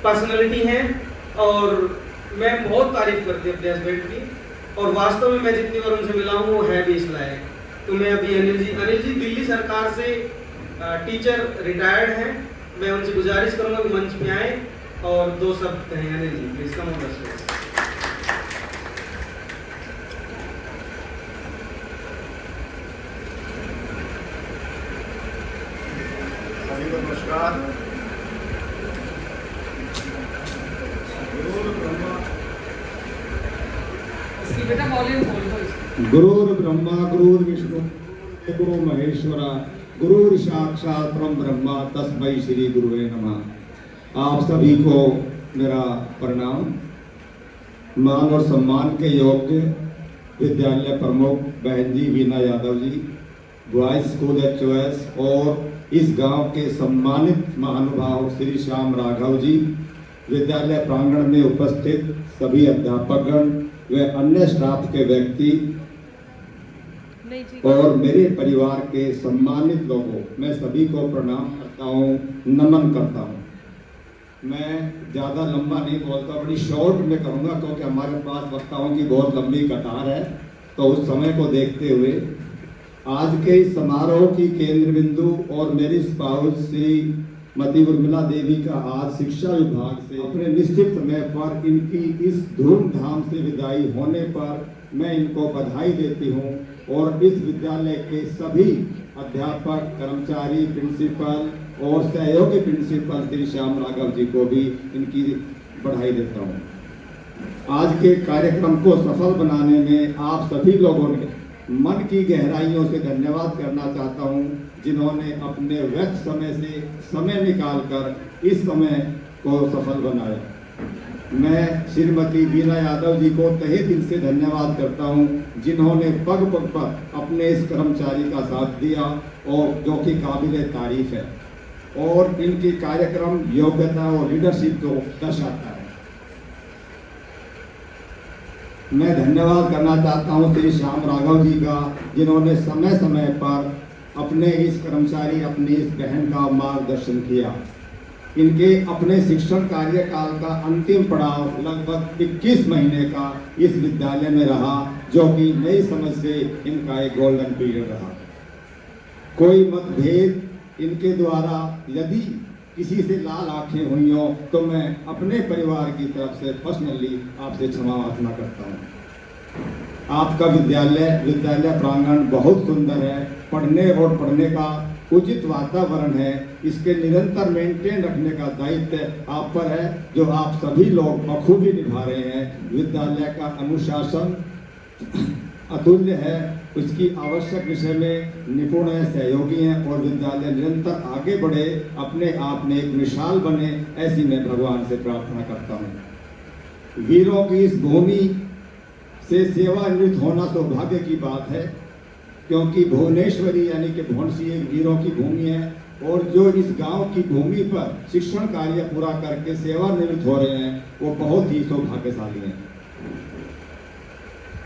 Personality हैं और मैं बहुत तारीफ करती हूँ अपने हस्बैंड की और वास्तव में मैं जितनी बार उनसे मिला हूँ वो है भी इस लायक। तो मैं अभी अनिल जी दिल्ली सरकार से टीचर रिटायर्ड हैं, मैं उनसे गुजारिश करूँगा कि मंच में आए और दो शब्द कहें। Anil ji please come on the stage. सभी को नमस्कार। गुरुर् ब्रह्मा गुरुर्विष्णु गुरु महेश्वरा गुरुर् साक्षात् परम ब्रह्मा तस्मै श्री गुरुवे नमः। आप सभी को मेरा प्रणाम। मान और सम्मान के योग्य विद्यालय प्रमुख बहन जी Veena Yadav ji, boys school HOS और इस गांव के सम्मानित महानुभाव श्री श्याम राघव जी, विद्यालय प्रांगण में उपस्थित सभी अध्यापकगण व अन्य स्टाफ के व्यक्ति और मेरे परिवार के सम्मानित लोगों, मैं सभी को प्रणाम करता हूँ, नमन करता हूँ। मैं ज़्यादा लंबा नहीं बोलता, बड़ी शॉर्ट में करूँगा क्योंकि हमारे पास वक्ताओं की बहुत लंबी कतार है। तो उस समय को देखते हुए आज के इस समारोह की केंद्र बिंदु और मेरी स्पाउस श्री मती उर्मिला देवी का आज शिक्षा विभाग से अपने निश्चित समय पर इनकी इस धूमधाम से विदाई होने पर मैं इनको बधाई देती हूँ और इस विद्यालय के सभी अध्यापक, कर्मचारी, प्रिंसिपल और सहयोगी प्रिंसिपल श्री श्याम राघव जी को भी इनकी बधाई देता हूँ। आज के कार्यक्रम को सफल बनाने में आप सभी लोगों ने मन की गहराइयों से धन्यवाद करना चाहता हूँ, जिन्होंने अपने व्यस्त समय से समय निकालकर इस समय को सफल बनाया। मैं श्रीमती वीना यादव जी को तहे दिल से धन्यवाद करता हूं, जिन्होंने पग पग पर अपने इस कर्मचारी का साथ दिया और जो कि काबिले तारीफ है और इनकी कार्यक्रम योग्यता और लीडरशिप को दर्शाता है। मैं धन्यवाद करना चाहता हूं श्री श्याम राघव जी का, जिन्होंने समय समय पर अपने इस कर्मचारी, अपनी इस बहन का मार्गदर्शन किया। इनके अपने शिक्षण कार्यकाल का अंतिम पड़ाव लगभग 21 महीने का इस विद्यालय में रहा, जो कि नई समझ से इनका एक गोल्डन पीरियड रहा। कोई मतभेद इनके द्वारा यदि किसी से लाल आंखें हुई हो तो मैं अपने परिवार की तरफ से पर्सनली आपसे क्षमा याचना करता हूँ। आपका विद्यालय प्रांगण बहुत सुंदर है, पढ़ने का उचित वातावरण है, इसके निरंतर मेंटेन रखने का दायित्व आप पर है, जो आप सभी लोग बखूबी निभा रहे हैं। विद्यालय का अनुशासन अतुल्य है, उसकी आवश्यक विषय में निपुण है, सहयोगी हैं और विद्यालय निरंतर आगे बढ़े, अपने आप में एक मिसाल बने, ऐसी मैं भगवान से प्रार्थना करता हूँ। वीरों की इस भूमि से सेवानिवृत्त होना सौभाग्य की बात है, क्योंकि भुवनेश्वरी यानी कि भुवनसी एक वीरों की भूमि है, और जो इस गांव की भूमि पर शिक्षण कार्य पूरा करके सेवानिवृत्त हो रहे हैं वो बहुत ही सौभाग्यशाली हैं।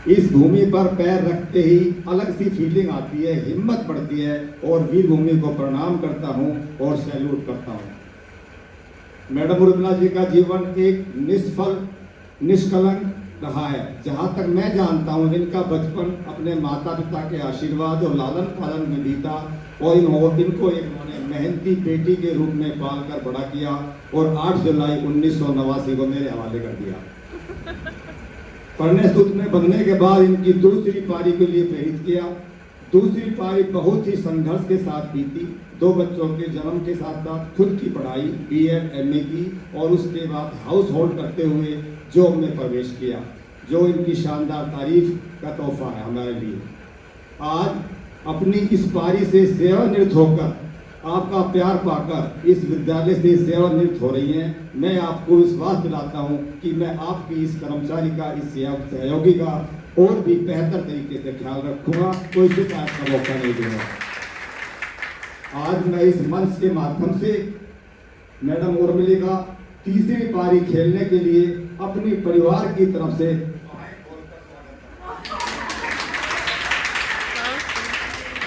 इस भूमि पर पैर रखते ही अलग सी फीलिंग आती है, हिम्मत बढ़ती है, और वीर भूमि को प्रणाम करता हूं और सैल्यूट करता हूं। मैडम उर्मिला जी का जीवन एक निष्कलंक रहा है। जहां तक मैं जानता हूं, इनका बचपन अपने माता पिता के आशीर्वाद और लालन पालन में बीता, और इनको इन्होंने मेहनती बेटी के रूप में पालकर बड़ा किया और 8 जुलाई 1989 को मेरे हवाले कर दिया। पढ़ने सूत्र में बनने के बाद इनकी दूसरी पारी के लिए प्रेरित किया। दूसरी पारी बहुत ही संघर्ष के साथ बीती। 2 बच्चों के जन्म के साथ साथ खुद की पढ़ाई BEd MA की, और उसके बाद हाउस होल्ड करते हुए जॉब में प्रवेश किया, जो इनकी शानदार तारीफ का तोहफा है हमारे लिए। आज अपनी इस पारी से सेवानिवृत्त होकर, आपका प्यार पाकर इस विद्यालय से सेवानिवृत्त हो रही हैं। मैं आपको विश्वास दिलाता हूं कि मैं आपकी इस कर्मचारी का, इस सहयोगी का और भी बेहतर तरीके से ख्याल रखूंगा, कोई शिकायत का मौका नहीं दूंगा। आज मैं इस मंच के माध्यम से मैडम उर्मिला का तीसरी पारी खेलने के लिए अपनी परिवार की तरफ से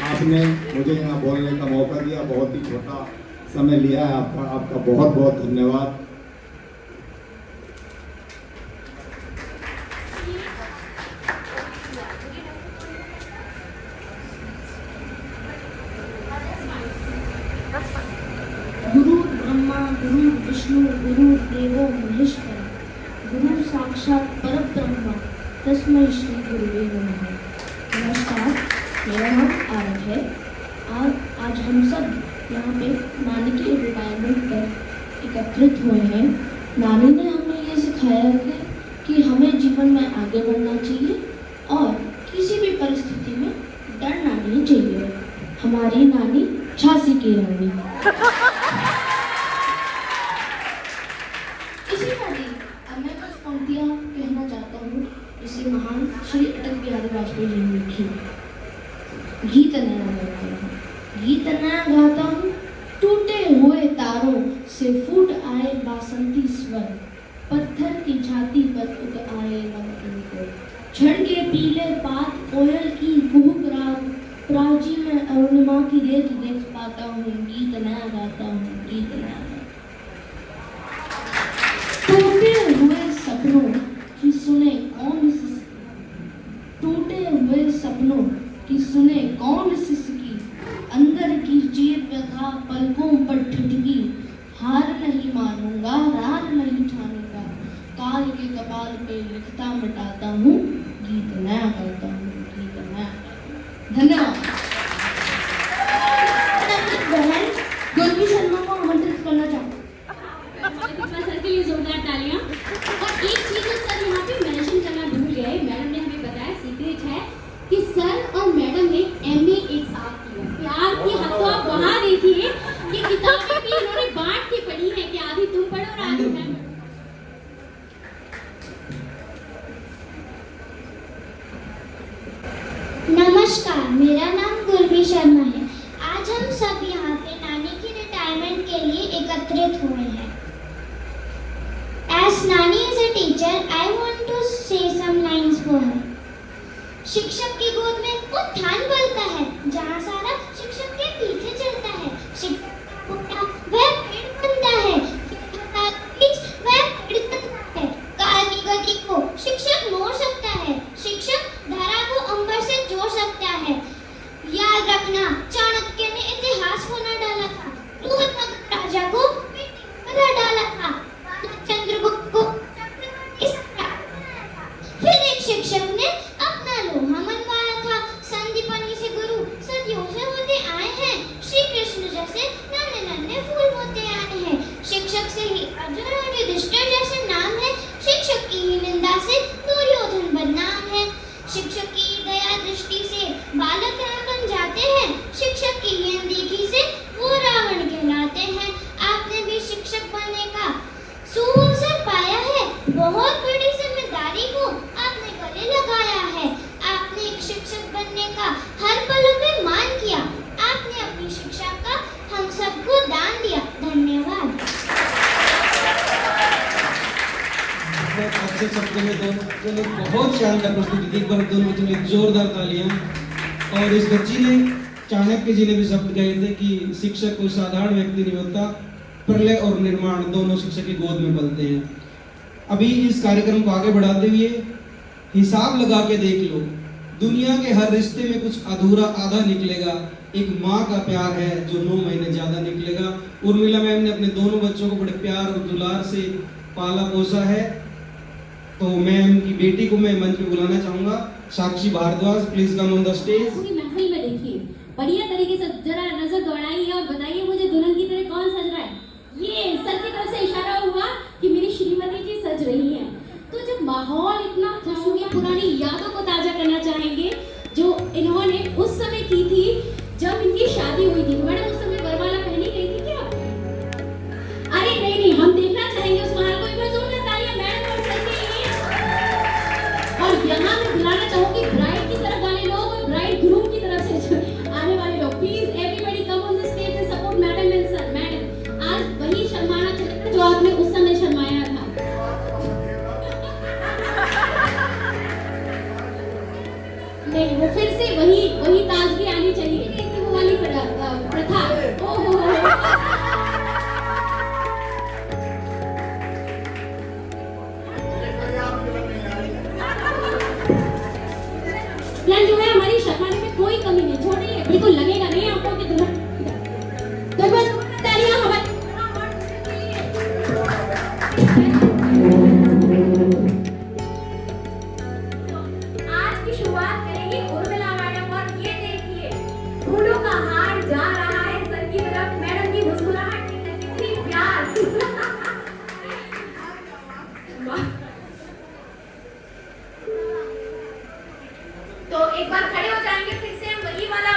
आपने मुझे यहाँ बोलने का मौका दिया, बहुत ही छोटा समय लिया है आपका बहुत बहुत धन्यवाद। गुरु ब्रह्मा गुरु विष्णु गुरु देवो महेश्वर, गुरु साक्षात परब्रह्म, तस्मै श्री गुरुवे नमः। नमस्कार, मेरा नाम आरव है। आज हम सब यहाँ पे नानी के रिटायरमेंट पर एकत्रित हुए हैं। नानी ने हमें ये सिखाया है कि हमें जीवन में आगे बढ़ना चाहिए और किसी भी परिस्थिति में डरना नहीं चाहिए। हमारी नानी झांसी की रानी। इसी कड़ी अब मैं कुछ पंक्तियाँ कहना चाहता हूँ, जिसे महान श्री अटल बिहारी वाजपेयी जी ने लिखी। गीत नया गाता हूँ, टूटे हुए तारों से फूट आए बासंती स्वर, पत्थर की छाती पर उग आए नमकीन को, क्षण के पीले पात कोयल की कुहुक रात, प्राची में अरुणिमा की रेत देख पाता हूँ। गीत नया गाता हूँ, गीत नया। टूटे हुए सपनों की सुने कौन सिसकी, टूटे हुए सपनों की सुने कौन सिसकी, अंदर की चीर व्यथा पलकों पर ठिठकी, हार नहीं मानूंगा रार नहीं ठानूंगा, काल के कपाल पे लिखता मिटाता हूँ, गीत नया गाता हूँ, गीत नया। धन्यवाद। बहन गुरवी शर्मा को आमंत्रित करना चाहूँ। सर के लिए जोरदार तालियां। और एक चीज जो सर यहाँ पे मेंशन करना भूल गए, मैडम ने हमें बताया सीक्रेट है कि सर और मैडम ने MA एक साथ किया। प्यार की हद तो आप वहाँ देखिए कि किताबें भी इन्होंने बांट के पढ़ी है कि आधी तुम पढ़ो और आधी मैं पढ़ूं। नमस्कार, मेरा नाम गुरवी शर्मा है। आज हम सब यहाँ पे नानी की रिटायरमेंट के लिए एकत्रित हुए हैं। As Nani is a teacher, I want to say some lines for her. शिक्षक की गोद में उत्थान बोलता है, जहाँ सारा शिक्षक के पीछे चलता है। शिक्षक का पुत्र वह पेड़ बनता है, प्रगति को शिक्षक मोड़ सकता है। शिक्षक धारा को अंबर से जोड़ सकता है। याद रखना, चाणक्य ने इतिहास को न डाला था, लोहमगध राजा को मिट्टी में डाला था, चंद्रगुप्त को चक्रवर्ती सम्राट बनाया था। फिर एक शिक्षक ने अपना लोहा मनवाया था। संदीपनी से गुरु सदियों से होते आए हैं। श्री कृष्ण जैसे नन्हे नन्हे फूल होते आए हैं। शिक्षक से ही अर्जुन और युधिष्ठिर जैसे नाम है। शिक्षक की ही निंदा से दुर्योधन बदनाम है। शिक्षक की दया दृष्टि से बालक राम बन जाते हैं। शिक्षक की ही अनदेखी से वो रावण कहलाते हैं। आपने भी शिक्षक बनने का सुअवसर पाया है। बहुत बड़ी जिम्मेदारी को आपने गले लगाया है। आपने एक शिक्षक बनने का हर पल में मान किया। आपने अपनी शिक्षा का हम सबको दान दिया। धन्यवाद। अच्छे शब्दों में दोनों बच्चों ने बहुत शानदार प्रस्तुति दी। एक बार दोनों बच्चों ने जोरदार तालियां। और इस बच्ची ने, चाणक्य जी ने भी शब्द कहे थे कि शिक्षक कोई साधारण व्यक्ति नहीं होता, प्रलय और निर्माण दोनों शिक्षक की गोद में पलते हैं। अभी इस कार्यक्रम को आगे बढ़ाते हुए हिसाब लगा के देख लो, दुनिया के हर रिश्ते में कुछ अधूरा आधा निकलेगा। एक माँ का प्यार है जो 9 महीने ज्यादा निकलेगा। उर्मिला मैम ने अपने दोनों बच्चों को बड़े प्यार और दुलार से पाला पोसा है। तो मैम की बेटी को मैं मंच पे बुलाना चाहूंगा। Sakshi Bhardwaj, please come on the stage. पूरी महफिल में देखिए, बढ़िया तरीके से जरा नजर दौड़ाइए और बताइए मुझे दुल्हन की तरह कौन सज रहा है। ये सर की तरफ से इशारा हुआ कि मेरी श्रीमती जी सज रही हैं। तो जब माहौल इतना खुश हो गया, पुरानी यादों को ताजा करना चाहेंगे जो इन्होंने उस समय की थी जब इनकी शादी हुई थी। मैडम उस समय वरमाला पहनी गई थी क्या? अरे नहीं, हम देखना चाहेंगे उस माहौल को। एक बार जोरदार तालियां मैडम और सर के लिए। और यहाँ मैं बुलाना चाहूंगी ब्राइड की तरफ वाले लोग और ब्राइड ग्रूम की तरफ से आने वाले लोग। Please everybody come on the stage and support madam and sir. Madam, आज वही शर्माना चलेगा जो आपने उस समय शर्माया था। नहीं, वो फिर से वही ताजगी आनी चाहिए कि वो वाली प्रथा। ओहो जो है, हमारी शर्माने में कोई कमी नहीं, छोड़िए, बिल्कुल लगेगा नहीं आपको कि दुल्हन। तो बस तालियां हमारे आज की शुरुआत करेंगे उर्मिला मैडम। और ये देखिए, फूलों का हार जा रहा है सर की तरफ। मैडम की मुस्कुराहट कितनी प्यार। तो एक बार खड़े हो जाएंगे, फिर से हम वही वाला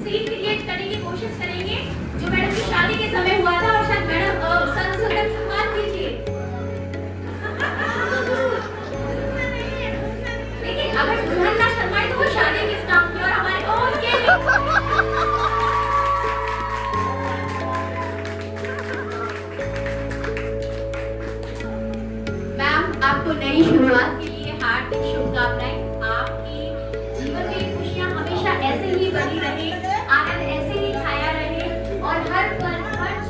सीन क्रिएट करने की कोशिश करेंगे जो मैडम की शादी के समय हुआ था। और शायद मैडम सर से शुरुआत कीजिए। देखिए, अगर दुल्हन ना शर्माए तो वो शादी किस काम की। और हमारे मैम, आपको नई शुरुआत के लिए हार्दिक शुभकामनाएं। आपकी जीवन में खुशियां हमेशा ऐसे ही बनी रहे, आनंद ऐसे ही छाया रहे और हर पल हर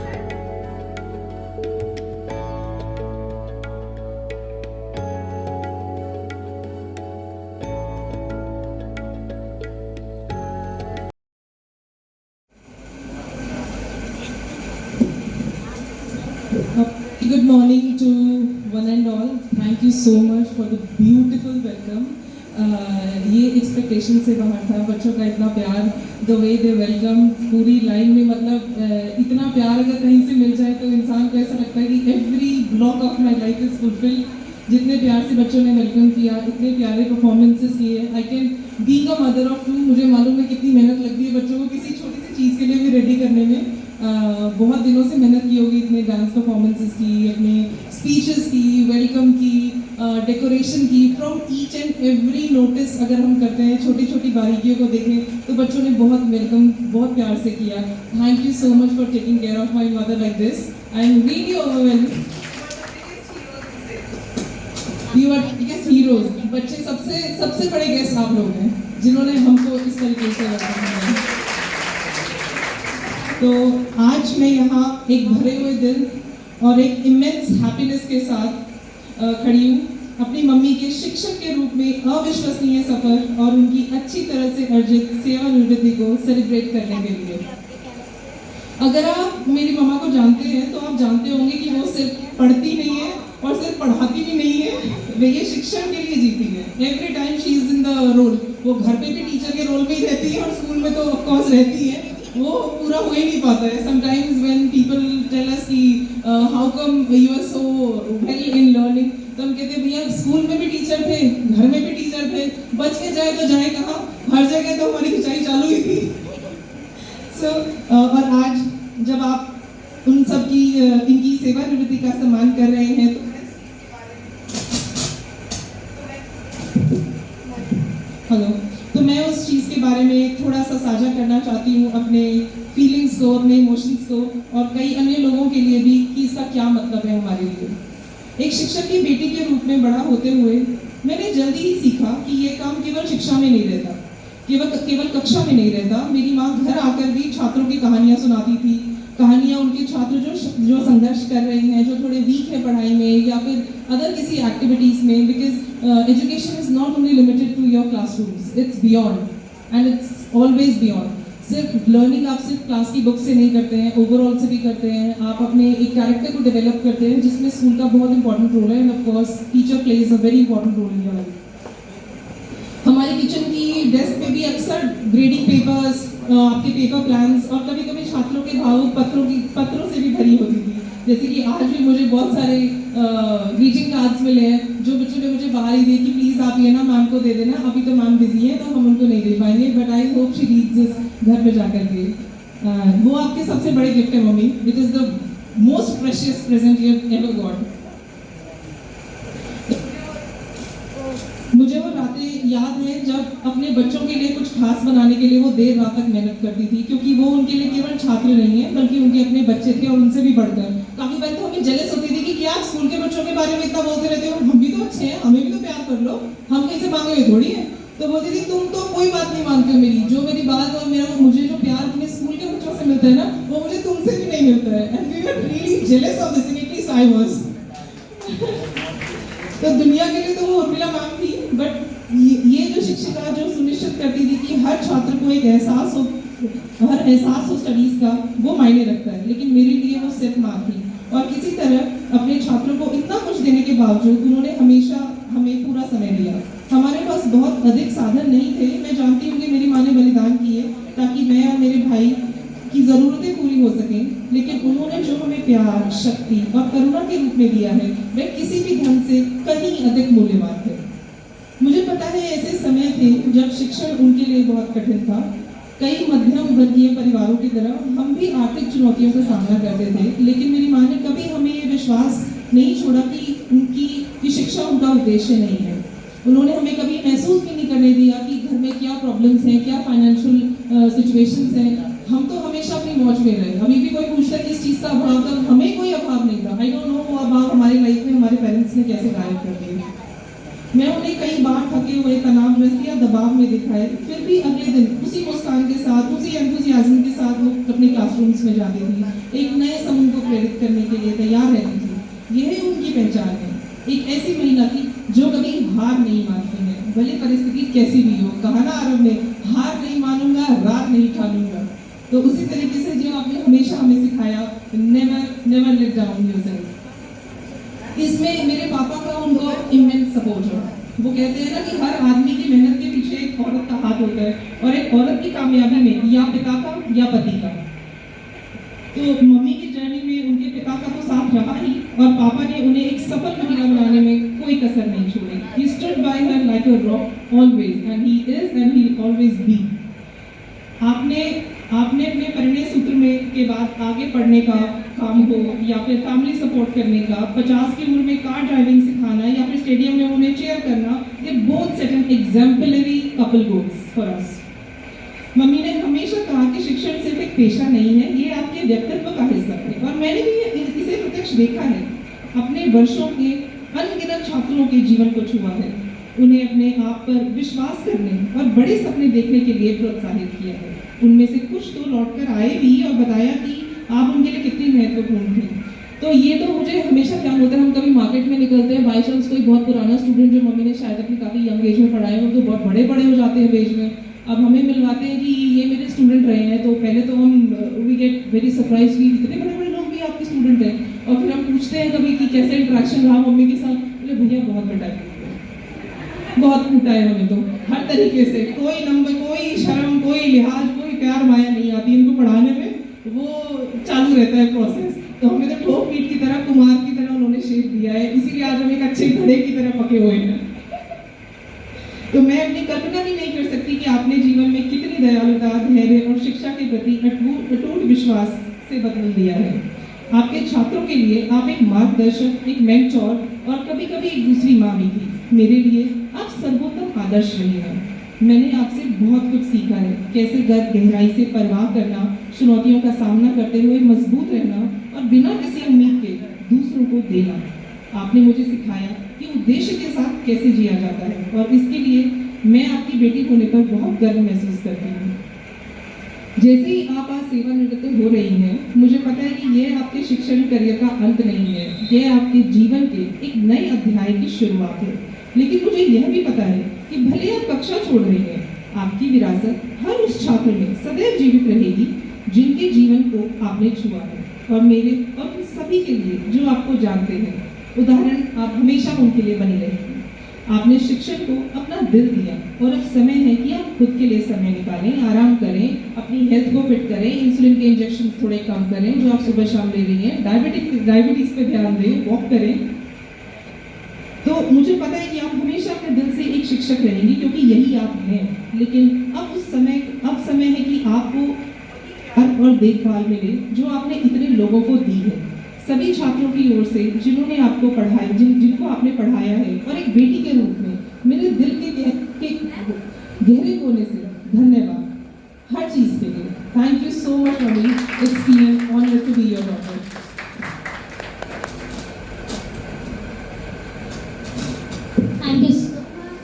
Good morning to one and all. Thank you so much for the beautiful welcome. ये एक्सपेक्टेशन से बाहर था, बच्चों का इतना प्यार, द वे दे वेलकम, पूरी लाइन में मतलब इतना प्यार अगर कहीं से मिल जाए तो इंसान को ऐसा लगता है कि every block of my life is fulfil. जितने प्यार से बच्चों ने वेलकम किया, इतने प्यारे परफॉर्मेंसेस किए। I can being a mother of 2, मुझे मालूम है कितनी मेहनत लगती है बच्चों को किसी छोटी सी चीज़ के लिए भी रेडी करने में। बहुत दिनों से मेहनत की होगी, इतने डांस परफॉर्मेंसेस की, अपने स्पीचेस की, वेलकम की, डेकोरेशन की, from each and every notice अगर हम करते हैं, छोटी छोटी बारीकियों को देखें तो बच्चों ने बहुत वेलकम, बहुत प्यार से किया। Thank you so much for taking care of my mother like this. I am really overwhelmed. You are biggest heroes. बच्चे सबसे बड़े गेस्ट आप लोग हैं जिन्होंने हमको इस तरीके से रखा। तो आज मैं यहाँ एक भरे हुए दिल और एक इमेंस हैप्पीनेस के साथ खड़ी हूँ। अपनी मम्मी के शिक्षक के रूप में अविश्वसनीय सफर और उनकी अच्छी तरह से अर्जित सेवानिवृत्ति को सेलिब्रेट करने के लिए। अगर आप मेरी मम्मा को जानते हैं तो आप जानते होंगे कि वो सिर्फ पढ़ती नहीं है और सिर्फ पढ़ाती भी नहीं है, वे ये शिक्षण के लिए जीती है। Every time she is in the role, वो घर पे भी टीचर के रोल में ही रहती है और स्कूल में तो ऑफ कोर्स रहती है, वो पूरा हो ही नहीं पाता है। Sometimes when people tell us कि how come you are so well in learning, तो हम कहते हैं भैया स्कूल में भी टीचर थे, घर में भी टीचर थे, बच के जाए तो जाए कहाँ, हर जगह तो हमारी खिंचाई चालू ही थी। और आज जब आप उन सब की इनकी सेवानिवृत्ति का सम्मान कर रहे हैं तो मैं उस चीज़ के बारे में थोड़ा सा साझा करना चाहती हूँ, अपने फीलिंग्स को, अपने इमोशंस को और कई अन्य लोगों के लिए भी कि इसका क्या मतलब है हमारे लिए। एक शिक्षक की बेटी के रूप में बड़ा होते हुए मैंने जल्दी ही सीखा कि ये काम केवल शिक्षा में नहीं रहता, केवल कक्षा में नहीं रहता। मेरी माँ घर आकर भी छात्रों की कहानियाँ सुनाती थी, कहानियाँ उनके छात्र जो संघर्ष कर रहे हैं, जो थोड़े वीक है पढ़ाई में या फिर अदर किसी एक्टिविटीज़ में, because education is not only limited to your classrooms, it's beyond and it's always beyond. सिर्फ लर्निंग आप सिर्फ क्लास की बुक से नहीं करते हैं, ओवरऑल से भी करते हैं। आप अपने एक कैरेक्टर को डेवलप करते हैं जिसमें स्कूल का बहुत इंपॉर्टेंट रोल है and of course teacher plays a very important role in your life. हमारी किचन की डेस्क पे भी अक्सर ग्रेडिंग पेपर्स, आपके पेपर प्लान्स और कभी कभी छात्रों के भावुक पत्रों से भी भरी होती थी। जैसे कि आज भी मुझे बहुत सारे ग्रीटिंग कार्ड्स मिले हैं जो बच्चों ने मुझे बाहर ही दिए कि प्लीज़ आप ये ना मैम को दे देना, अभी तो मैम बिजी है तो हम उनको नहीं दे पाएंगे, but I hope she reads this घर पे जाकर के। वो आपके सबसे बड़े गिफ्ट है mummy, which is the most precious present you have ever got. मुझे वो रातें याद है जब अपने बच्चों के लिए कुछ खास बनाने के लिए वो देर रात तक मेहनत करती थी, क्योंकि वो उनके लिए केवल छात्र नहीं है बल्कि उनके अपने बच्चे थे और उनसे भी बढ़कर। काफ़ी बार तो हमें जेलस होती थी कि क्या आप स्कूल के बच्चों के बारे में इतना बोलते रहते हो, हम भी तो अच्छे हैं, हमें भी तो प्यार कर लो, हम कहीं से मांगे हुए थोड़ी है। तो बोलती थी तुम तो कोई बात नहीं मानते हो मेरी, जो मेरी बात और मुझे जो प्यार अपने स्कूल के बच्चों से मिलता है ना, वो मुझे तुमसे भी नहीं मिलता है। And we were really jealous of this, at least I was. तो दुनिया के लिए तो वो उर्मिला मैम थी, बट ये जो शिक्षिका जो सुनिश्चित करती थी कि हर छात्र को एक एहसास हो स्टडीज़ का, वो मायने रखता है। लेकिन मेरे लिए वो सिर्फ माँ थी और किसी तरह अपने छात्रों को इतना कुछ देने के बावजूद उन्होंने हमेशा हमें पूरा समय दिया। हमारे पास बहुत अधिक साधन नहीं थे, मैं जानती हूँ कि मेरी माँ ने बलिदान किए ताकि मैं और मेरे भाई की ज़रूरतें पूरी हो सकें, लेकिन उन्होंने जो हमें प्यार, शक्ति और करुणा के रूप में दिया है वह किसी भी धन से कहीं अधिक मूल्यवान है। मुझे पता है ऐसे समय थे जब शिक्षण उनके लिए बहुत कठिन था। कई मध्यम वर्गीय परिवारों की तरह हम भी आर्थिक चुनौतियों का सामना करते थे, लेकिन मेरी माँ ने कभी हमें ये विश्वास नहीं छोड़ा कि शिक्षा उनका उद्देश्य नहीं है। उन्होंने हमें कभी महसूस भी नहीं करने दिया कि घर में क्या प्रॉब्लम्स हैं, क्या फाइनेंशियल सिचुएशंस हैं। हम तो हमेशा अपनी मौज में रहे। अभी भी कोई पूछता है किस चीज़ का अभाव था, हमें कोई अभाव नहीं था। आई डोंट नो वो अभाव हमारी लाइफ में हमारे पेरेंट्स ने कैसे गायब कर दिए। मैं उन्हें कई बार थके हुए, तनावग्रस्त या दबाव में दिखाए, फिर भी अगले दिन उसी मुस्कान के साथ, उसी एंथुसियाज्म के साथ वो अपने क्लासरूम्स में जाती थी, एक नए समूह को प्रेरित करने के लिए तैयार रहती थी। यही उनकी पहचान है, एक ऐसी महिला की जो कभी हार नहीं मानती है, भले परिस्थिति कैसी भी हो। कहा ना अरब में, हार नहीं मानूंगा, रात नहीं ठानूंगा। तो उसी तरीके से जो आपने हमेशा हमें सिखाया, नेवर लेट डाउन योरसेल्फ। इसमें मेरे पापा का उनको इमेंस सपोर्ट है। वो कहते हैं ना कि हर आदमी की मेहनत के पीछे एक औरत का हाथ होता है, और एक औरत की कामयाबी में या पिता का या पति का। तो मम्मी की जर्नी में उनके पिता का तो साथ रहा ही, और पापा ने उन्हें एक सफल महिला बनाने में कोई कसर नहीं छोड़ी। He stood by her like a rock always, and he is and he will always be. आपने अपने परिणय सूत्र में के बाद आगे पढ़ने का काम हो या फिर फैमिली सपोर्ट करने का, 50 की उम्र में कार ड्राइविंग सिखाना या फिर स्टेडियम में उन्हें चेयर करना, ये both set an exemplary couple goals for us. Mummy ने हमेशा कहा कि शिक्षण सिर्फ एक पेशा नहीं है, ये आपके व्यक्तित्व का हिस्सा है। और मैंने भी इसे प्रत्यक्ष देखा है, अपने वर्षों के अनगिनत छात्रों के जीवन को छुआ है, उन्हें अपने आप पर विश्वास करने और बड़े सपने देखने के लिए प्रोत्साहित किया है। उनमें से कुछ तो लौटकर आए भी और बताया कि आप उनके लिए कितनी महत्वपूर्ण थी। तो ये तो मुझे हमेशा क्या होता है, हम कभी मार्केट में निकलते हैं, बाई चांस कोई बहुत पुराना स्टूडेंट जो मम्मी ने शायद अपनी काफ़ी यंग एज में पढ़ाए हो, तो बहुत बड़े बड़े हो जाते हैं एज में, अब हमें मिलवाते हैं कि ये मेरे स्टूडेंट रहे हैं, तो पहले तो हम वी गेट वेरी सरप्राइज कि इतने बड़े बड़े लोग भी आपके स्टूडेंट हैं, और फिर हम पूछते हैं कभी कि कैसे इंटरेक्शन रहा मम्मी के साथ, बोले भैया बहुत बेटा है, बहुत कूटा है हमें तो हर तरीके से, कोई नंबर, कोई शर्म, कोई लिहाज, कोई प्यार माया नहीं आती इनको पढ़ाने में, वो चालू रहता है प्रोसेस। तो हमें तो ठोक पीट की तरह, कुमार की तरह उन्होंने शेप दिया है, इसीलिए आज हम एक अच्छे घड़े की तरह पके हुए हैं। तो मैं अपनी कल्पना भी नहीं कर सकती कि आपने जीवन में कितनी दयालुता, धैर्य और शिक्षा के प्रति अटूट विश्वास से बदल दिया है। आपके छात्रों के लिए आप एक मार्गदर्शक, एक मेंटोर और कभी कभी एक दूसरी माँ भी थी। मेरे लिए आप सर्वोत्तम आदर्श रही हैं। मैंने आपसे बहुत कुछ सीखा है, कैसे गहराई से परवाह करना, चुनौतियों का सामना करते हुए मजबूत रहना और बिना किसी उम्मीद के दूसरों को देना। आपने मुझे सिखाया कि उद्देश्य के साथ कैसे जिया जाता है, और इसके लिए मैं आपकी बेटी होने पर बहुत गर्व महसूस करती हूँ। जैसे ही आप आज सेवानिवृत्त हो रही हैं, मुझे पता है कि यह आपके शिक्षण करियर का अंत नहीं है, यह आपके जीवन के एक नए अध्याय की शुरुआत है। लेकिन मुझे यह भी पता है कि भले आप कक्षा छोड़ रही हैं, आपकी विरासत हर उस छात्र में सदैव जीवित रहेगी जिनके जीवन को आपने छुआ है, और मेरे और उन सभी के लिए जो आपको जानते हैं, उदाहरण आप हमेशा उनके लिए बनी रहेंगी। आपने शिक्षण को अपना दिल दिया, और अब समय है कि आप खुद के लिए समय निकालें, आराम करें, अपनी हेल्थ को फिट करें, इंसुलिन के इंजेक्शन थोड़े कम करें जो आप सुबह शाम ले रही हैं, डायबिटीज पे ध्यान दें, वॉक करें। तो मुझे पता है कि आप हमेशा अपने दिल से एक शिक्षक रहेंगी, क्योंकि यही आप हैं। लेकिन अब समय है कि आपको हर और देखभाल मिले जो आपने इतने लोगों को दी है। सभी छात्रों की ओर से जिन्होंने आपको पढ़ाया, जिनको आपने पढ़ाया है, और एक बेटी के रूप में मेरे दिल के गहरे कोने से धन्यवाद हर चीज़ के लिए। Thank you so much mummy, it's been an honour to be your daughter. Thank you so much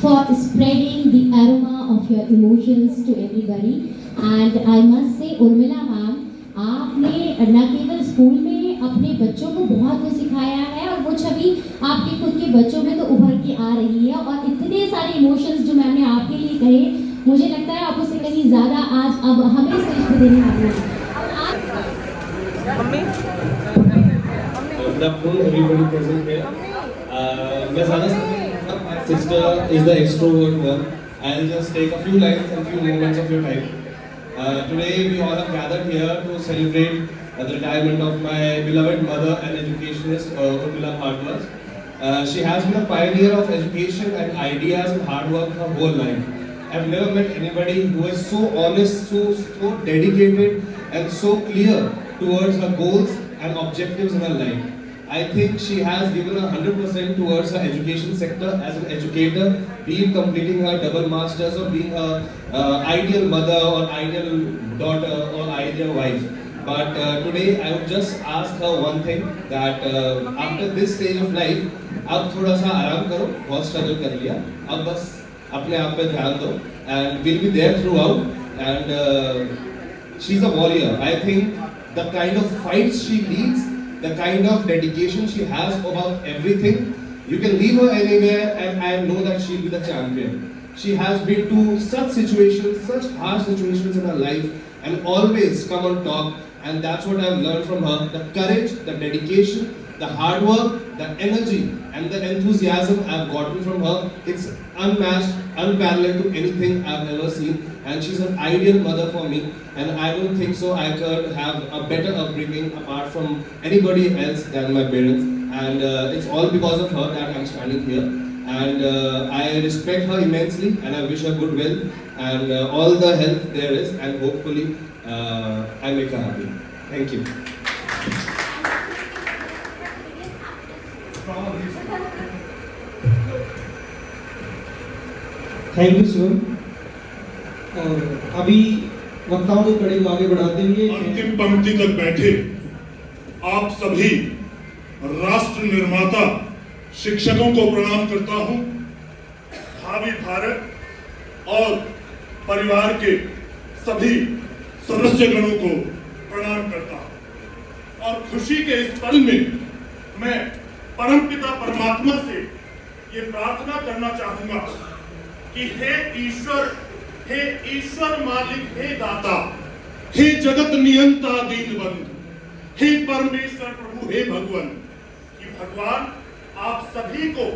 for spreading the aroma of your emotions to everybody. And I must say, Urmila ma'am, आपने न केवल school में अपने बच्चों को बहुत कुछ सिखाया है, और वो छवि आपके खुद के बच्चों में तो उभर के आ रही है, और इतने सारे इमोशंस जो मैम ने आपके लिए कहे, मुझे लगता है आप उससे कहीं ज़्यादा आज अब हमें स्टेज पे देने वाले हैं। Good afternoon, everybody present here. मैं ज़्यादा my sister is the extrovert one. I'll just take a few lines and few moments of your time. Today we all are gathered here to celebrate the retirement of my beloved mother and educationist Urmila Bhardwaj. She has been a pioneer of education and ideas and hard work her whole life. I've never met anybody who is so honest, so dedicated and so clear towards her goals and objectives in her life. I think she has given 100% towards her education sector as an educator, be it completing her double masters or being her ideal mother or ideal daughter or ideal wife. But today I would just ask her one thing, that after this stage of life, अब थोड़ा सा आराम करो, बहुत struggle कर लिया, अब बस अपने आप पे ध्यान दो, and we'll be there throughout. And she's a warrior. I think the kind of fights she leads, the kind of dedication she has about everything, you can leave her anywhere and I know that she'll be the champion. She has been to such situations, such harsh situations in her life, and always come on top, and that's what I've learned from her. The courage, the dedication, the hard work, the energy and the enthusiasm I've gotten from her, it's unmatched, unparalleled to anything I've ever seen, and she's an ideal mother for me, and I don't think so I could have a better upbringing apart from anybody else than my parents, and it's all because of her that I'm standing here, and I respect her immensely, and I wish her good health and all the health there is, and hopefully I make her happy. Thank you. Thank you Shivam. और अभी वक्ताओं के कड़े को आगे बढ़ाते हुए अंतिम पंक्ति तक बैठे आप सभी राष्ट्र निर्माता शिक्षकों को प्रणाम करता हूं, भावी भारत और परिवार के सभी सदस्यगणों को प्रणाम करता हूं। और खुशी के इस पल में मैं परमपिता परमात्मा से ये प्रार्थना करना चाहूंगा कि हे ईश्वर मालिक, हे दाता, हे जगत नियंता दीनबंधु, हे परमेश्वर प्रभु, हे भगवान, कि भगवान आप सभी को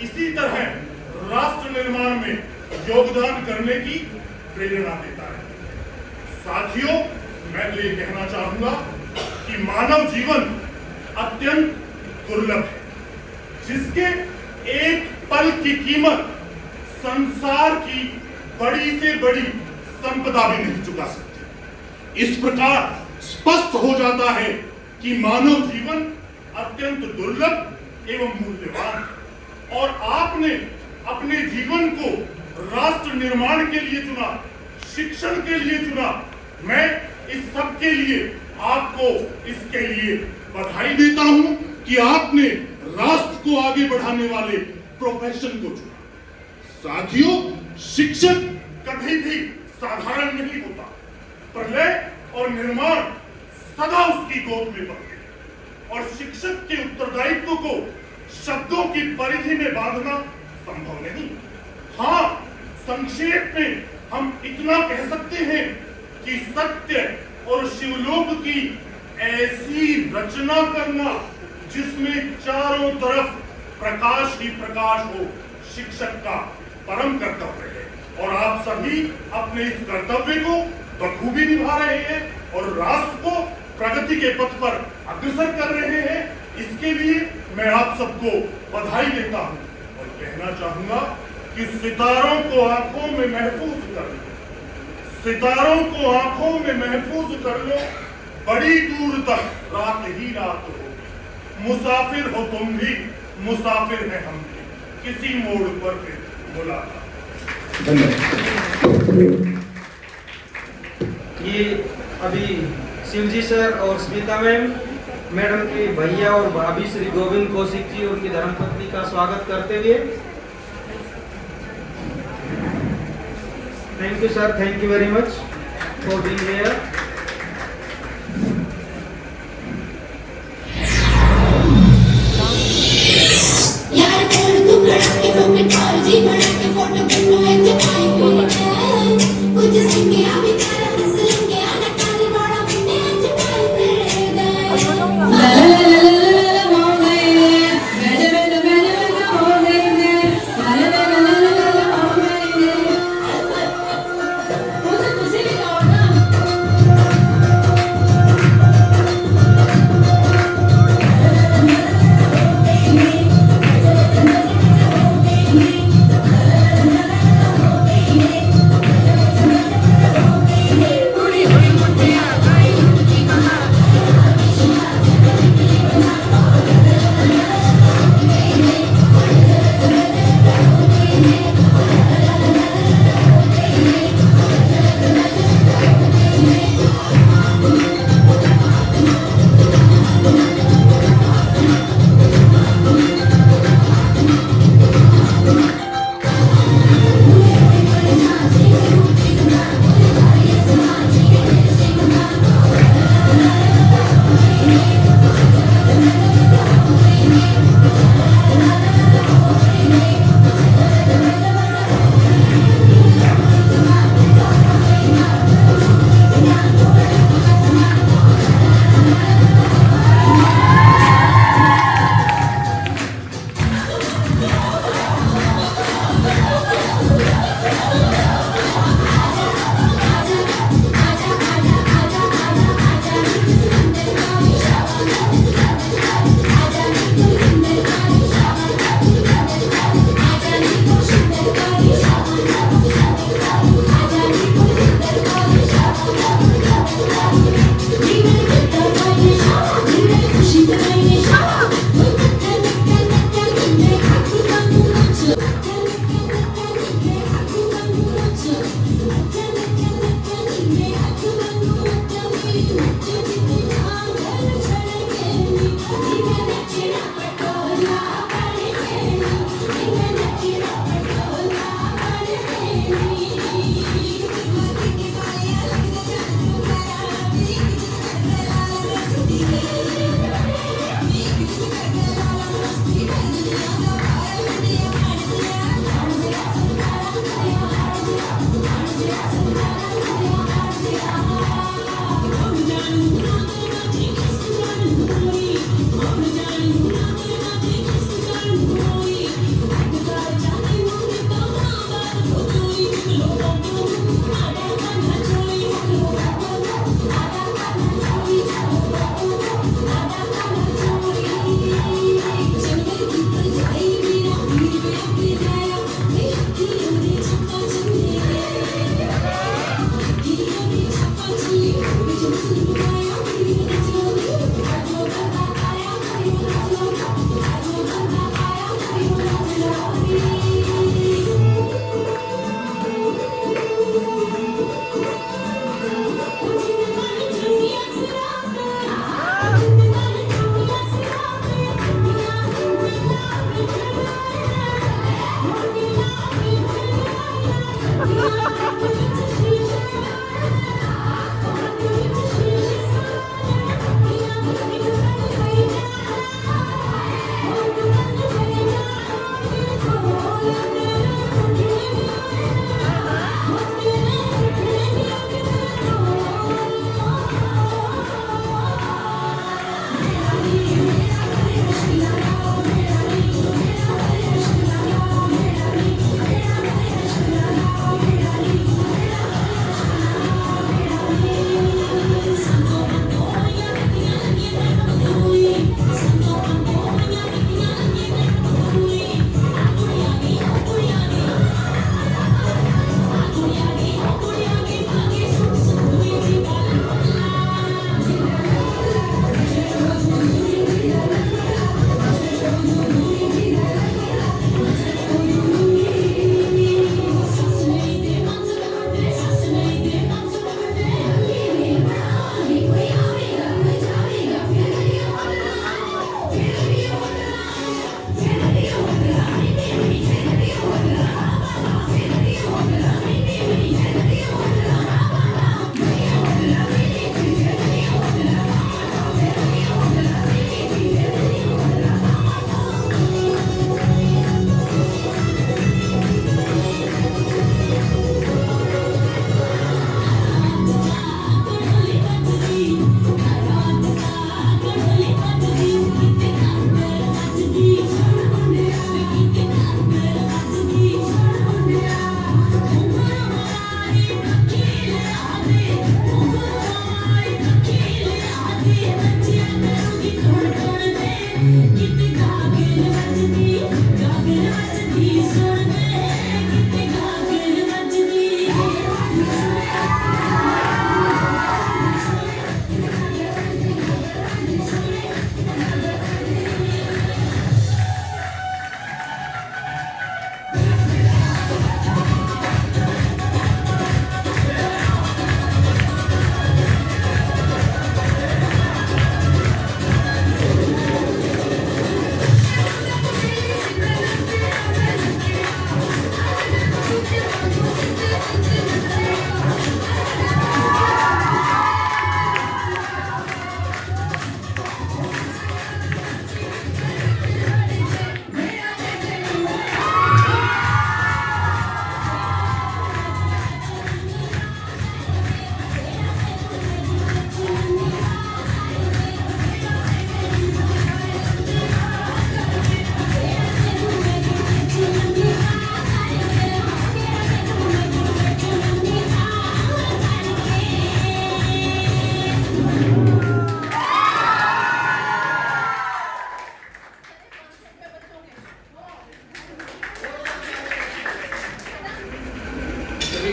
इसी तरह राष्ट्र निर्माण में योगदान करने की प्रेरणा देता है। साथियों, मैं तो ये कहना चाहूंगा कि मानव जीवन अत्यंत दुर्लभ है, जिसके एक पल की कीमत संसार की बड़ी से बड़ी संपदा भी नहीं चुका सकती। इस प्रकार स्पष्ट हो जाता है कि मानव जीवन अत्यंत दुर्लभ एवं मूल्यवान है और आपने अपने जीवन को राष्ट्र निर्माण के लिए चुना, शिक्षण के लिए चुना। मैं इस सब के लिए आपको इसके लिए बधाई देता हूं कि आपने राष्ट्र को आगे बढ़ाने वाले प्रोफेशन को चुना। साथियों, शिक्षक कभी भी साधारण नहीं होता। प्रलय और निर्माण सदा उसकी गोद में पड़ते हैं और शिक्षक के उत्तरदायित्व को शब्दों की परिधि में बांधना संभव नहीं। हाँ, संक्षेप में हम इतना कह सकते हैं कि सत्य और शिवलोक की ऐसी रचना करना जिसमें चारों तरफ प्रकाश ही प्रकाश हो, शिक्षक का परम कर्तव्य है और आप सभी अपने इस कर्तव्य को बखूबी निभा रहे हैं और राष्ट्र को प्रगति के पथ पर अग्रसर कर रहे हैं। इसके लिए मैं आप सबको बधाई देता हूं और कहना चाहूंगा कि सितारों को आंखों में महफूज कर लो, सितारों को आंखों में महफूज कर लो, बड़ी दूर तक रात ही रात हो। मुसाफिर हो तुम भी, मुसाफिर है हम भी, किसी मोड़ पर फिर मुलाकात। ये अभी शिवजी सर और स्मिता मैडम के भैया और भाभी श्री गोविंद कौशिक जी उनकी धर्मपत्नी का स्वागत करते हुए, thank you sir, thank you very much for being here. Thank you.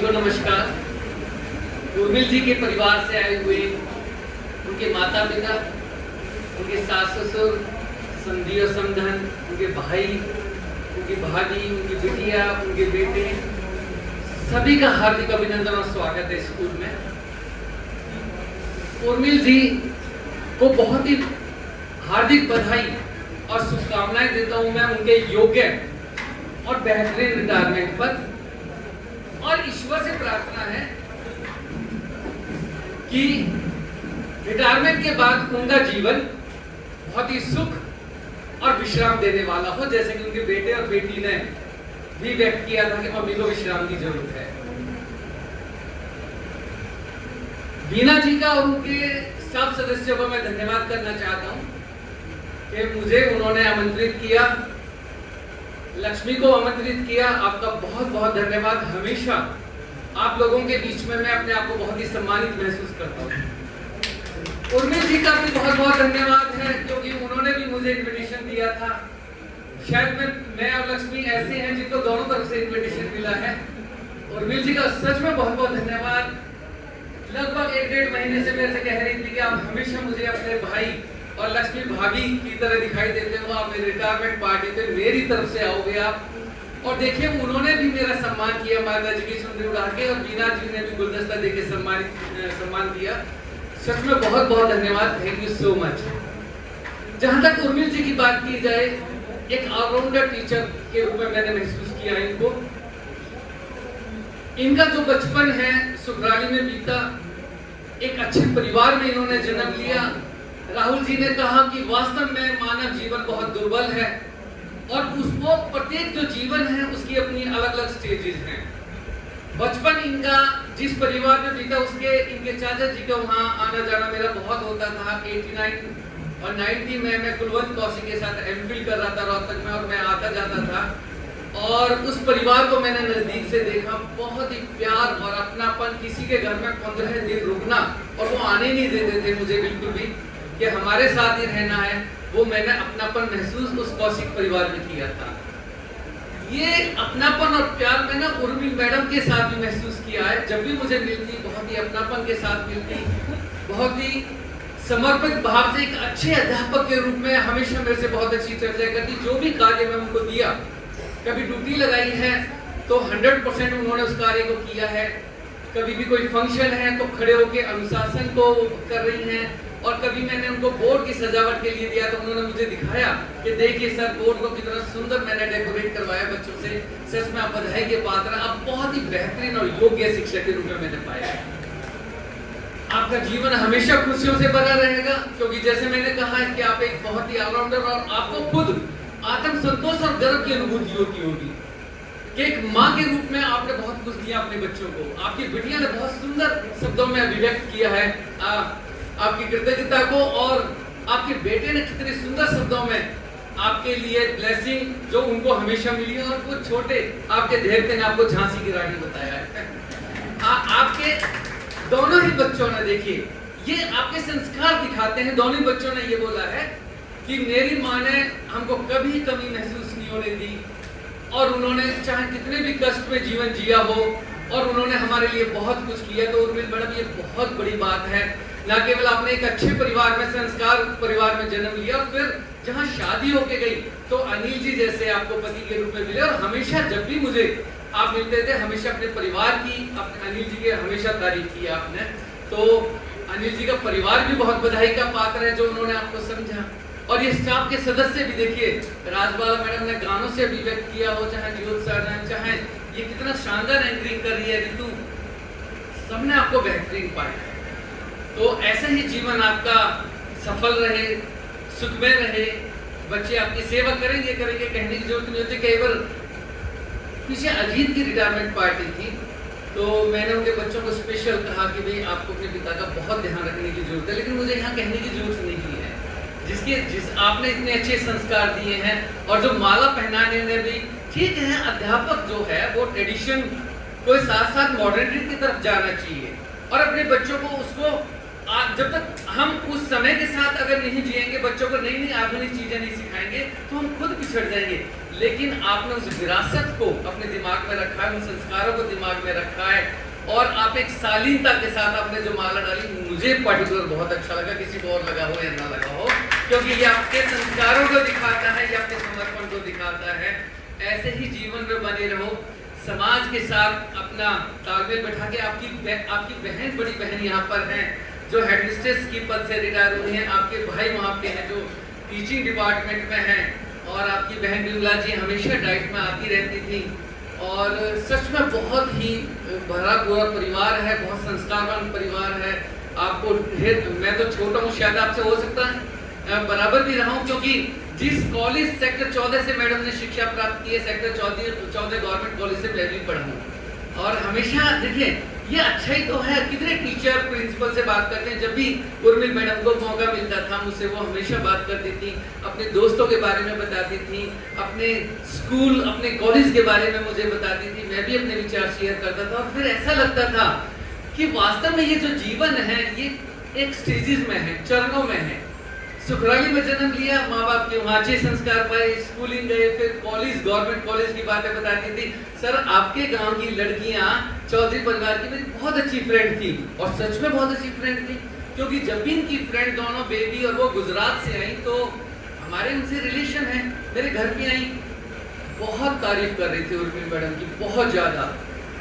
सभी को नमस्कार। उर्मिल जी के परिवार से आए हुए उनके माता पिता, उनके सास ससुर, समधी और समधन, उनके भाई, उनकी भाभी, उनकी बिटिया, उनके बेटे, सभी का हार्दिक अभिनंदन और स्वागत है स्कूल में। उर्मिल जी को बहुत ही हार्दिक बधाई और शुभकामनाएं देता हूं मैं उनके योग्य और बेहतरीन रिटायरमेंट पर, और ईश्वर से प्रार्थना है कि रिटायरमेंट के बाद उनका जीवन बहुत ही सुख और विश्राम देने वाला हो, जैसे कि उनके बेटे और बेटी ने भी व्यक्त किया था कि मम्मी को विश्राम की जरूरत है। बीना जी का और उनके सब सदस्यों को मैं धन्यवाद करना चाहता हूं कि मुझे उन्होंने आमंत्रित किया, लक्ष्मी को आमंत्रित किया। आपका बहुत बहुत धन्यवाद। हमेशा आप लोगों के बीच में मैं अपने आप को बहुत ही सम्मानित महसूस करता हूँ। उर्मिल जी का भी बहुत बहुत धन्यवाद है, क्योंकि उन्होंने भी मुझे इनविटेशन दिया था। शायद मैं और लक्ष्मी ऐसे हैं जिनको दोनों तरफ से इनविटेशन मिला है। उर्मिल जी का सच में बहुत बहुत धन्यवाद। लगभग 1-1.5 महीने से मेरे से कह रही थी कि आप हमेशा मुझे अपने भाई और लक्ष्मी भाभी की तरह दिखाई देते हो, आप मेरी रिटायरमेंट पार्टी पे मेरी तरफ से आओगे आप। और देखिए उन्होंने भी मेरा सम्मान किया, माता जी की चुनरी उड़ा के, और बीना जी ने भी गुलदस्ता देके सम्मान दिया। सच में बहुत बहुत धन्यवाद। Thank you so much. जहां तक उर्मिल जी की बात की जाए, एक ऑलराउंडर टीचर के रूप में मैंने महसूस किया इनको। इनका जो बचपन है सुखराली में बीता, एक अच्छे परिवार में इन्होंने जन्म लिया। राहुल जी ने कहा कि वास्तव में मानव जीवन बहुत दुर्बल है, और उसको प्रत्येक जो जीवन है उसकी अपनी अलग अलग स्टेजेस हैं। बचपन इनका जिस परिवार में बीता, उसके इनके चाचा जी का वहाँ आना जाना मेरा बहुत होता था। 89 और 90 में मैं कुलवंत कौशिक के साथ एमफिल कर रहा था रोहतक में, और मैं आता जाता था, और उस परिवार को मैंने नजदीक से देखा। बहुत ही प्यार और अपनापन, किसी के घर में 15 दिन रुकना और वो आने नहीं देते थे मुझे बिल्कुल भी कि हमारे साथ ही रहना है, वो मैंने अपनापन महसूस उस कौशिक परिवार में किया था। ये अपनापन और प्यार मैंने उर्मिल मैडम के साथ भी महसूस किया है। जब भी मुझे मिलती बहुत ही अपनापन के साथ मिलती, बहुत ही समर्पित भाव से, एक अच्छे अध्यापक के रूप में हमेशा मेरे से बहुत अच्छी चर्चा करती। जो भी कार्य मैं उनको दिया, कभी ड्यूटी लगाई है तो 100% उन्होंने उस कार्य को किया है। कभी भी कोई फंक्शन है तो खड़े होकर अनुशासन को कर रही हैं, और कभी मैंने उनको बोर्ड की सजावट के लिए दिया तो उन्होंने मुझे दिखाया कि देखिए सर, बोर्ड को कितना सुंदर मैंने डेकोरेट करवाया बच्चों से। सच में आप बधाई के पात्र। आप बहुत ही बेहतरीन और योग्य शिक्षक के रूप में मैंने पाया है। आपका जीवन हमेशा खुशियों से भरा रहेगा, क्योंकि जैसे मैंने कहा है कि आप एक बहुत ही ऑलराउंडर, और आपको खुद आत्म संतोष और गर्व की अनुभूति होती होगी कि एक माँ के रूप में आपने बहुत कुछ दिया अपने बच्चों को। आपकी बिटिया ने बहुत सुंदर शब्दों में अभिव्यक्त किया है आपकी कृतज्ञता को, और आपके बेटे ने कितने सुंदर शब्दों में आपके लिए ब्लेसिंग जो उनको हमेशा मिली है। और वो छोटे आपके धैर्य ने आपको झांसी की रानी बताया है। आपके दोनों ही बच्चों ने, देखिए ये आपके संस्कार दिखाते हैं। दोनों ही बच्चों ने ये बोला है कि मेरी माँ ने हमको कभी कमी महसूस नहीं होने दी, और उन्होंने चाहे कितने भी कष्ट में जीवन जिया हो, और उन्होंने हमारे लिए बहुत कुछ किया। तो उर्मिल मैडम, ये बहुत बड़ी बात है। न केवल आपने एक अच्छे परिवार में, संस्कार परिवार में जन्म लिया, और फिर जहाँ शादी होके गई तो अनिल जी जैसे आपको पति के रूप में मिले। और हमेशा जब भी मुझे आप मिलते थे, हमेशा अपने परिवार की, अपने अनिल जी की हमेशा तारीफ की आपने। तो अनिल जी का परिवार भी बहुत बधाई का पात्र है जो उन्होंने आपको समझा। और ये स्टाफ के सदस्य भी, देखिए राजबाला मैडम ने गानों से अभिव्यक्त किया हो, चाहे ज्योत सर, चाहे ये कितना शानदार एंकरिंग कर रही है रितु, सबने आपको बेहतरीन पाया। तो ऐसा ही जीवन आपका सफल रहे, सुखमय रहे, बच्चे आपकी सेवा करेंगे कहने की जरूरत नहीं होती। कई बार पीछे अजीत की रिटायरमेंट पार्टी थी, तो मैंने उनके बच्चों को स्पेशल कहा कि भाई आपको अपने पिता का बहुत ध्यान रखने की जरूरत है, लेकिन मुझे यहाँ कहने की जरूरत नहीं है। जिस आपने इतने अच्छे संस्कार दिए हैं, और जो माला पहनाने में भी, ठीक है अध्यापक जो है वो ट्रेडिशन को साथ साथ मॉडर्निटी की तरफ जाना चाहिए, और अपने बच्चों को उसको जब तक हम उस समय के साथ अगर नहीं जिएंगे, बच्चों को नई नई आधुनिक चीजें नहीं सिखाएंगे, तो हम खुद पिछड़ जाएंगे। लेकिन आपने उस विरासत को अपने दिमाग में रखा है, उन संस्कारों को दिमाग में रखा है, और आप एक शालीनता के साथ आपने जो माला डाली, मुझे पर्टिकुलर बहुत अच्छा लगा, किसी को और लगा हो या ना लगा हो, क्योंकि ये आपके संस्कारों को दिखाता है, ये आपके समर्पण को दिखाता है। ऐसे ही जीवन में बने रहो, समाज के साथ अपना तालमेल बैठा के। आपकी बहन, बड़ी बहन यहाँ पर हैं जो हेडमिस्ट्रेस की पद से रिटायर हुई हैं, आपके भाई वहाँ पे हैं जो टीचिंग डिपार्टमेंट में हैं, और आपकी बहन बिमला जी हमेशा डाइट में आती रहती थी। और सच में बहुत ही भरा पूरा परिवार है, बहुत संस्कारवान परिवार है। आपको मैं तो छोटा हूँ, शायद आपसे हो सकता है बराबर भी रहा हूँ, क्योंकि जिस कॉलेज सेक्टर 14 से मैडम ने शिक्षा प्राप्त की है, सेक्टर 14 गवर्नमेंट कॉलेज से पहले भी पढ़ा हूँ। और हमेशा देखिए ये अच्छा ही तो है, कितने टीचर प्रिंसिपल से बात करते हैं। जब भी उर्मिल मैडम को मौका मिलता था मुझसे वो हमेशा बात करती थी, अपने दोस्तों के बारे में बताती थी, अपने स्कूल अपने कॉलेज के बारे में मुझे बताती थी, मैं भी अपने विचार शेयर करता था। और फिर ऐसा लगता था कि वास्तव में ये जो जीवन है ये एक स्टेजेस में है, चरणों में है। सुखराली में जन्म लिया, माँ बाप के वहाँ अच्छे संस्कार पाए, स्कूलिंग गए, फिर कॉलेज, गवर्नमेंट कॉलेज की बातें बताती थी। सर आपके गांव की लड़कियां चौधरी परिवार की मेरी बहुत अच्छी फ्रेंड थी, और सच में बहुत अच्छी फ्रेंड थी, क्योंकि जब भी इनकी फ्रेंड दोनों बेबी और वो गुजरात से आई तो हमारे उनसे रिलेशन है, मेरे घर पे आई, बहुत तारीफ कर रही थी उर्मिल मैडम की, बहुत ज्यादा,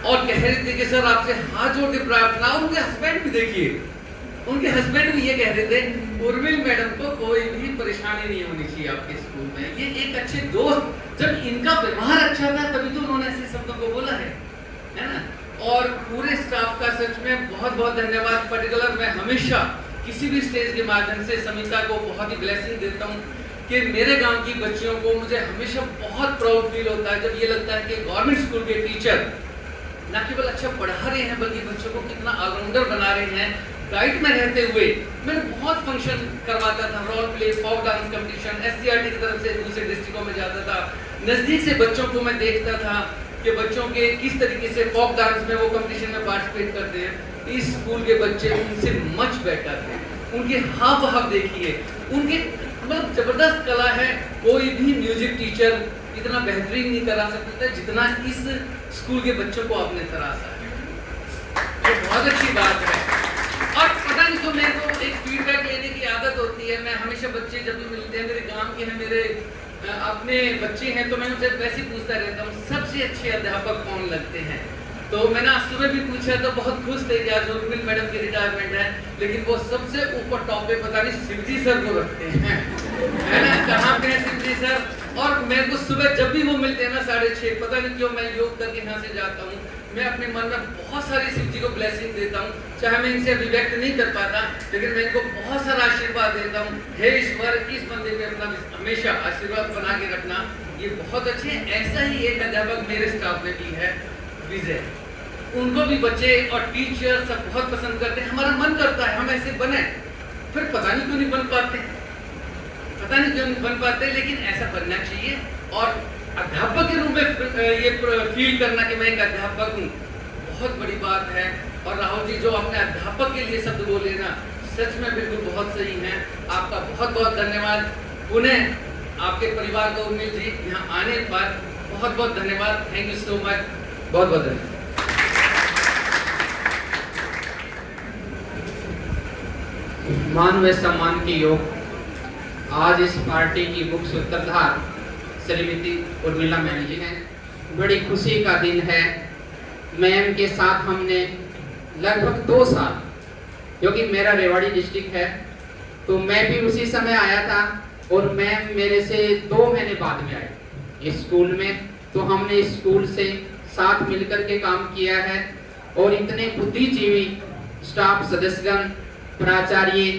और कह रही थी कि सर आपसे हाथ जोड़ के प्रार्थना। और उनके हस्बैंड भी देखिए, उनके हस्बैंड भी ये कह रहे थे उर्मिल मैडम को कोई भी परेशानी नहीं होनी चाहिए आपके स्कूल में। ये एक अच्छे दोस्त, जब इनका व्यवहार अच्छा था तभी तो उन्होंने ऐसे शब्दों को बोला है ना। और पूरे स्टाफ का सच में बहुत बहुत धन्यवाद। पर्टिकुलर मैं हमेशा किसी भी स्टेज के माध्यम से समिता को बहुत ही ब्लेसिंग देता हूँ कि मेरे गांव की बच्चियों को मुझे हमेशा बहुत प्राउड फील होता है जब ये लगता है कि गवर्नमेंट स्कूल के टीचर न केवल अच्छा पढ़ा रहे हैं बल्कि बच्चों को कितना ऑलराउंडर बना रहे हैं। डाइट में रहते हुए मैं बहुत फंक्शन करवाता था, role play, folk dance competition, SCERT की तरफ से दूसरे डिस्ट्रिक्टों में जाता था, नजदीक से बच्चों को मैं देखता था कि बच्चों के किस तरीके से फोक डांस में वो कंपटीशन में पार्टिसिपेट करते हैं। इस स्कूल के बच्चे उनसे मच बेटर थे, उनके हाव भाव देखिए, उनके मतलब जबरदस्त कला है। कोई भी म्यूजिक टीचर इतना बेहतरीन नहीं करा सकता था जितना इस स्कूल के बच्चों को आपने तराशा है, तो बहुत अच्छी बात है। और पता नहीं तो मेरे को एक फीडबैक लेने की आदत होती है, मैं हमेशा बच्चे जब भी मिलते हैं, मेरे गांव के हैं, मेरे अपने बच्चे हैं, तो मैं उनसे वैसे पूछता रहता हूँ सबसे अच्छे अध्यापक कौन लगते हैं। तो मैंने आज सुबह भी पूछा तो बहुत खुश थे कि आज उर्मिल मैडम की रिटायरमेंट है, लेकिन वो सबसे ऊपर टॉप पे पता नहीं शिवजी सर को रखते हैं, है ना, कहाँ पे है शिवजी सर। और मेरे को सुबह जब भी वो मिलते हैं ना 6:30, पता नहीं क्यों मैं योग करके यहाँ से जाता हूँ, मैं अपने मन में बहुत सारी शिव जी को ब्लेसिंग देता हूँ, चाहे मैं इनसे अभिव्यक्त नहीं कर पाता, लेकिन मैं इनको बहुत सारा आशीर्वाद देता हूँ। हे ईश्वर, इस मंदिर में अपना हमेशा आशीर्वाद बना के रखना, ये बहुत अच्छे हैं। ऐसा ही एक अध्यापक मेरे स्टाफ में भी है, विजय, उनको भी बच्चे और टीचर सब बहुत पसंद करते हैं। हमारा मन करता है हम ऐसे बने, फिर पता नहीं क्यों नहीं बन पाते, पता नहीं क्यों नहीं बन पाते, लेकिन ऐसा बनना चाहिए। और अध्यापक के रूप में ये फील करना कि मैं एक अध्यापक हूँ, बहुत बड़ी बात है। और राहुल जी जो अपने अध्यापक के लिए शब्द बोले ना, सच में बिल्कुल बहुत सही है। आपका बहुत बहुत धन्यवाद। पुनः आपके परिवार को उर्मिल जी यहाँ आने पर बहुत बहुत धन्यवाद। थैंक यू सो मच, बहुत बहुत धन्यवाद। मान व सम्मान के योग आज इस पार्टी की मुख्य सूत्रधार श्रीमती उर्मिला मैम जी हैं। बड़ी खुशी का दिन है। मैम के साथ हमने लगभग 2 साल, क्योंकि मेरा रेवाड़ी डिस्ट्रिक्ट है तो मैं भी उसी समय आया था और मैम मेरे से 2 महीने बाद में आए इस स्कूल में। तो हमने इस स्कूल से साथ मिलकर के काम किया है और इतने बुद्धिजीवी स्टाफ सदस्यगण, प्राचार्य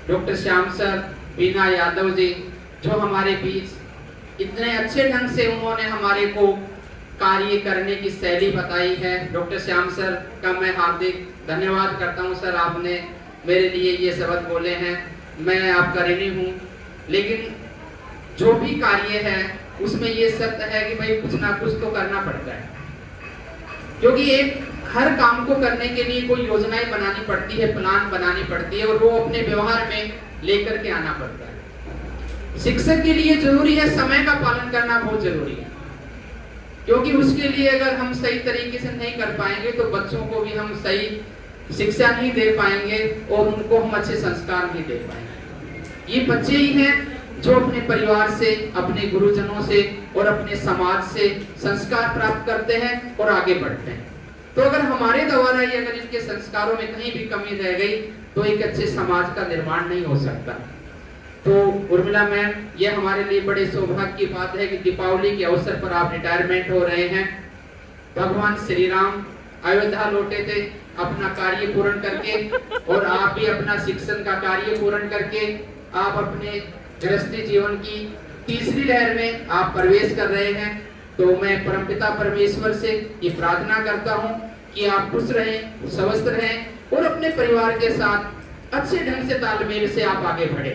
डॉक्टर श्याम सर, बीना यादव जी जो हमारे बीच इतने अच्छे ढंग से उन्होंने हमारे को कार्य करने की शैली बताई है। डॉक्टर श्याम सर का मैं हार्दिक धन्यवाद करता हूं। सर आपने मेरे लिए ये शब्द बोले हैं, मैं आपका ऋणी हूं। लेकिन जो भी कार्य है उसमें ये सत्य है कि भाई कुछ ना कुछ तो करना पड़ता है, क्योंकि एक हर काम को करने के लिए कोई योजनाएं बनानी पड़ती है, प्लान बनानी पड़ती है और वो अपने व्यवहार में लेकर के आना पड़ता है। शिक्षक के लिए जरूरी है समय का पालन करना, बहुत जरूरी है। क्योंकि उसके लिए अगर हम सही तरीके से नहीं कर पाएंगे तो बच्चों को भी हम सही शिक्षा नहीं दे पाएंगे और उनको हम अच्छे संस्कार नहीं दे पाएंगे। ये बच्चे ही हैं जो अपने परिवार से, अपने गुरुजनों से और अपने समाज से संस्कार प्राप्त करते हैं और आगे बढ़ते हैं। तो अगर हमारे द्वारा ही अगर इनके संस्कारों में कहीं भी कमी रह गई तो एक अच्छे समाज का निर्माण नहीं हो सकता। तो उर्मिला मैम, ये हमारे लिए बड़े सौभाग्य की बात है कि दीपावली के अवसर पर आप रिटायरमेंट हो रहे हैं। भगवान श्री राम अयोध्या लौटे थे अपना कार्य पूर्ण करके और आप भी अपना शिक्षण का कार्य पूर्ण करके आप अपने गृहस्थी जीवन की तीसरी लहर में आप प्रवेश कर रहे हैं। तो मैं परमपिता परमेश्वर से ये प्रार्थना करता हूँ कि आप खुश रहें, स्वस्थ रहें और अपने परिवार के साथ अच्छे ढंग से तालमेल से आप आगे बढ़े।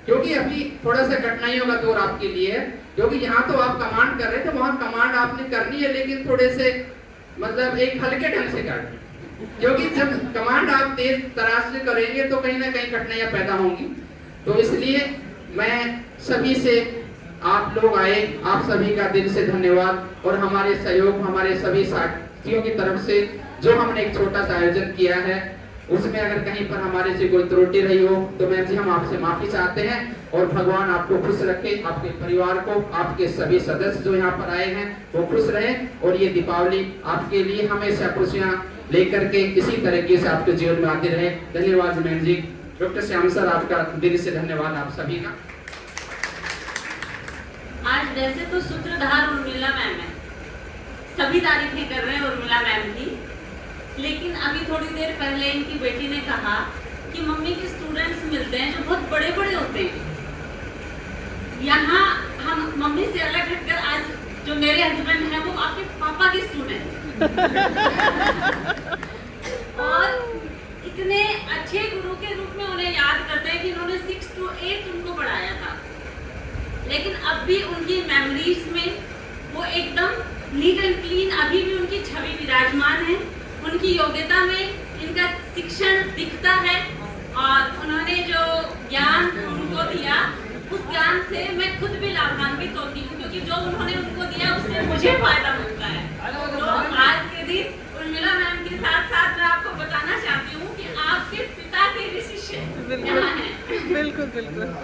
क्योंकि अभी थोड़ा सा कठिनाइयों का दौर आपके लिए है, क्योंकि यहाँ तो आप कमांड कर रहे थे, वहाँ कमांड आपने करनी है लेकिन थोड़े से मतलब एक हल्के ढंग से करनी, क्योंकि जब कमांड आप तेज तराश से करेंगे तो कहीं ना कहीं कठिनाइयां पैदा होंगी। तो इसलिए मैं सभी से, आप लोग आए, आप सभी का दिल से धन्यवाद और हमारे सहयोग, हमारे सभी साथियों की तरफ से जो हमने एक छोटा सा आयोजन किया है उसमें अगर कहीं पर हमारे से कोई त्रुटि रही हो तो मैम जी हम आपसे माफी चाहते हैं। और भगवान आपको खुश रखे, आपके परिवार को, आपके सभी सदस्य जो यहाँ पर आए हैं वो खुश रहें और ये दीपावली आपके लिए हमेशा खुशियाँ लेकर के इसी तरीके से आपके जीवन में आते रहे। धन्यवाद मैम जी। डॉक्टर श्याम सर, आपका दिल से धन्यवाद आप सभी का। आज वैसे तो सूत्रधार उर्मिला मैम है, सभी तारीफें कर रहे हैं उर्मिला मैम की, लेकिन अभी थोड़ी देर पहले इनकी बेटी ने कहा कि मम्मी के स्टूडेंट्स मिलते हैं जो बहुत बड़े बड़े होते हैं। यहाँ हम मम्मी से अलग हटकर आज जो मेरे हस्बैंड हैं वो आपके पापा के स्टूडेंट और इतने अच्छे गुरु के रूप में उन्हें याद करते हैं कि इन्होंने 6 to 8 उनको पढ़ाया था, लेकिन अब भी उनकी मेमोरीज में वो एकदम नीट एंड क्लीन अभी भी उनकी छवि विराजमान है। उनकी योग्यता में इनका शिक्षण दिखता है और उन्होंने जो ज्ञान उनको दिया उस ज्ञान से मैं खुद भी लाभान्वित होती हूँ, क्योंकि जो उन्होंने उनको दिया उससे मुझे फायदा मिलता है। तो आज के दिन उर्मिला मैम के साथ साथ मैं आपको बताना चाहती हूँ कि आपके पिता के भी शिष्य यहाँ हैं। बिल्कुल बिल्कुल।